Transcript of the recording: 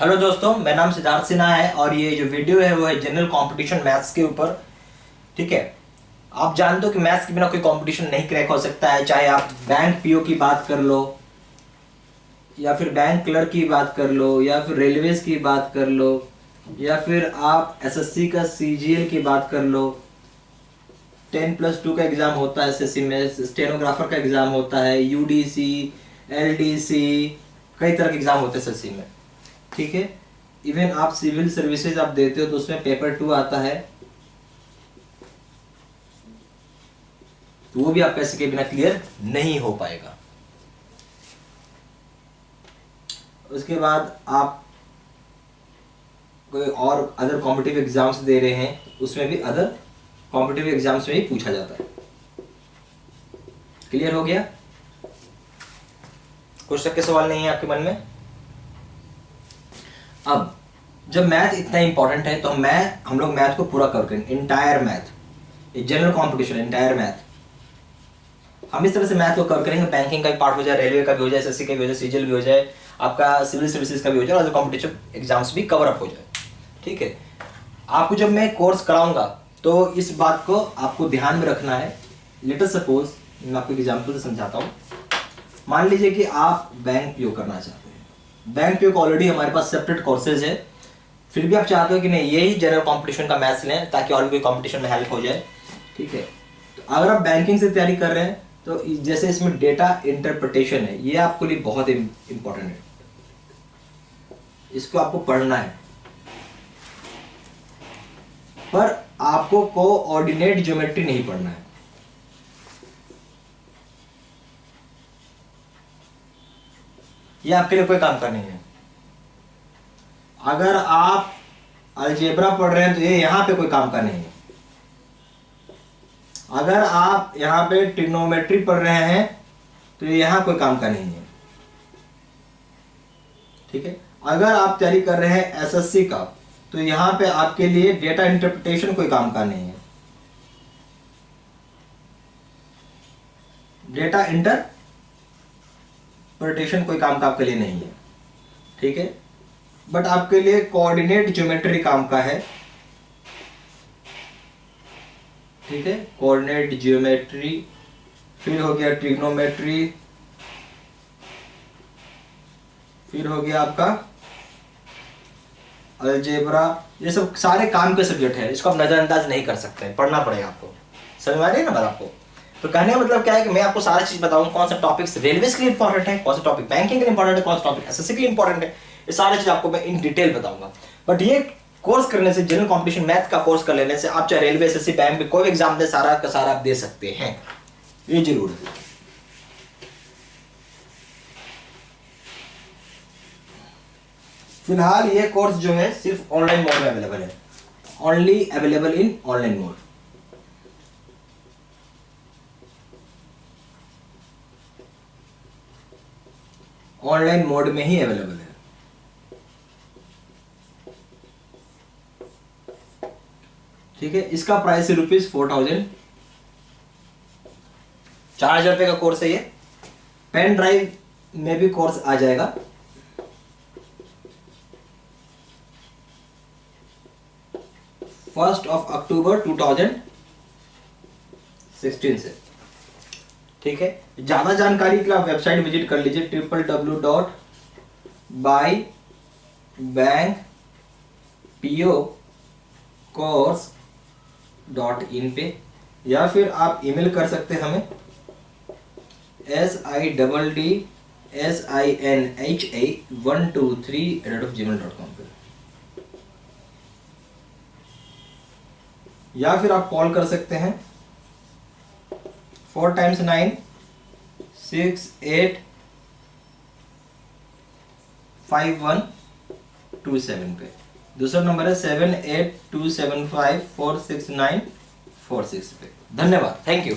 Hello दोस्तों, मेरा नाम सिद्धार्थ सिन्हा है और ये जो वीडियो है वो है जनरल कंपटीशन मैथ्स के ऊपर। ठीक है, आप जानते हो कि मैथ्स के बिना कोई कंपटीशन नहीं क्रैक हो सकता है। चाहे आप बैंक पीओ की बात कर लो, या फिर बैंक क्लर्क की बात कर लो, या फिर रेलवेज की बात कर लो, या फिर आप एसएससी का सीजीएल की बात कर लो। 10+2 का एग्जाम होता है एसएससी में, स्टेनोग्राफर का एग्जाम होता है, यूडीसी, एलडीसी, कई तरह के एग्जाम होते हैं एसएससी में। ठीक है, इवन आप सिविल सर्विसेज आप देते हो तो उसमें पेपर 2 आता है, तो वो भी आप पैसे के बिना क्लियर नहीं हो पाएगा। उसके बाद आप कोई और अदर कॉम्पिटिटिव एग्जाम्स दे रहे हैं, उसमें भी अदर कॉम्पिटिटिव एग्जाम्स में ही पूछा जाता है। क्लियर हो गया? कुछ तक के सवाल नहीं है आपके मन में? अब जब मैथ इतना इंपॉर्टेंट है तो हम लोग मैथ को पूरा कर करेंगे, entire math, general competition, entire math हम इस तरह से मैथ को कवर करेंगे। बैंकिंग का भी पार्ट हो जाए, रेलवे का भी हो जाए, एसएससी का भी हो जाए, सीजीएल भी हो जाए, आपका सिविल सर्विसेज का भी हो जाए, और कॉम्पिटिटिव एग्जाम्स भी कवर अप हो जाए। ठीक है, आपको जब मैं कोर्स कराऊंगा तो इस बात को आपको ध्यान में रखना है। लेट अस सपोज, मैं आपको एग्जाम्पल से समझाता हूँ। मान लीजिए कि आप बैंक पीओ करना चाहते हैं। बैंक पीओ का ऑलरेडी हमारे पास सेपरेट कोर्सेज है, फिर भी आप चाहते हो कि नहीं यही जनरल कंपटीशन का मैथ्स लें ताकि और भी कोई कंपटीशन में हेल्प हो जाए। ठीक है, तो अगर आप बैंकिंग से तैयारी कर रहे हैं तो जैसे इसमें डेटा इंटरप्रिटेशन है, ये आपके लिए बहुत इंपॉर्टेंट है, इसको आपको पढ़ना है। पर आपको कोऑर्डिनेट ज्योमेट्री नहीं पढ़ना है। ये आपके लिए कोई काम का नहीं है। अगर आप अलजेब्रा पढ़ रहे हैं तो ये यहां पे कोई काम का नहीं है। अगर आप यहां पे ट्रिग्नोमेट्री पढ़ रहे हैं तो ये यहां कोई काम का नहीं है। ठीक है, अगर आप तैयारी कर रहे हैं एसएससी का तो यहां पे आपके लिए डेटा इंटरप्रिटेशन कोई काम का नहीं है। डेटा इंटरप्रिटेशन कोई काम का आपके लिए नहीं है। ठीक है, बट आपके लिए कोऑर्डिनेट ज्योमेट्री काम का है। ठीक है, कोऑर्डिनेट ज्योमेट्री, फिर हो गया ट्रिग्नोमेट्री, फिर हो गया आपका अलजेब्रा। ये सब सारे काम के सब्जेक्ट है, इसको आप नजरअंदाज नहीं कर सकते, पढ़ना पड़ेगा आपको। समझ में आ रही है ना बात आपको? तो कहने का मतलब क्या है कि मैं आपको सारा चीज बताऊं, कौन सा टॉपिक्स रेलवे के लिए इंपॉर्टेंट है, कौन सा टॉपिक बैंकिंग के लिए इंपॉर्टेंट है, कौन सा टॉपिक एसएससी के लिए इंपॉर्टेंट है, ये सारी चीज आपको मैं इन डिटेल बताऊंगा। बट ये कोर्स करने से, जनरल कॉम्पिटिशन मैथ का कोर्स कर लेने से, आप चाहे रेलवे, एसएससी, बैंक में कोई एग्जाम दे, सारा का सारा आप दे सकते हैं, ये जरूर है। फिलहाल ये कोर्स जो है सिर्फ ऑनलाइन मोड में अवेलेबल है, only available in online mode. Online mode में ही अवेलेबल है। ठीक है, इसका प्राइस है ₹4000। 4000 रुपए का कोर्स है ये। पेन ड्राइव में भी कोर्स आ जाएगा। 1 अक्टूबर 2016 से। ठीक है, ज्यादा जानकारी के लिए आप वेबसाइट विजिट कर लीजिए www.bybankpocourse.in पे, या फिर आप ईमेल कर सकते हैं हमें siddsinha123@gmail.com पे, या फिर आप कॉल कर सकते हैं 4 × 9 685127 पे। दूसरा नंबर है 7827546946 पे। धन्यवाद, थैंक यू।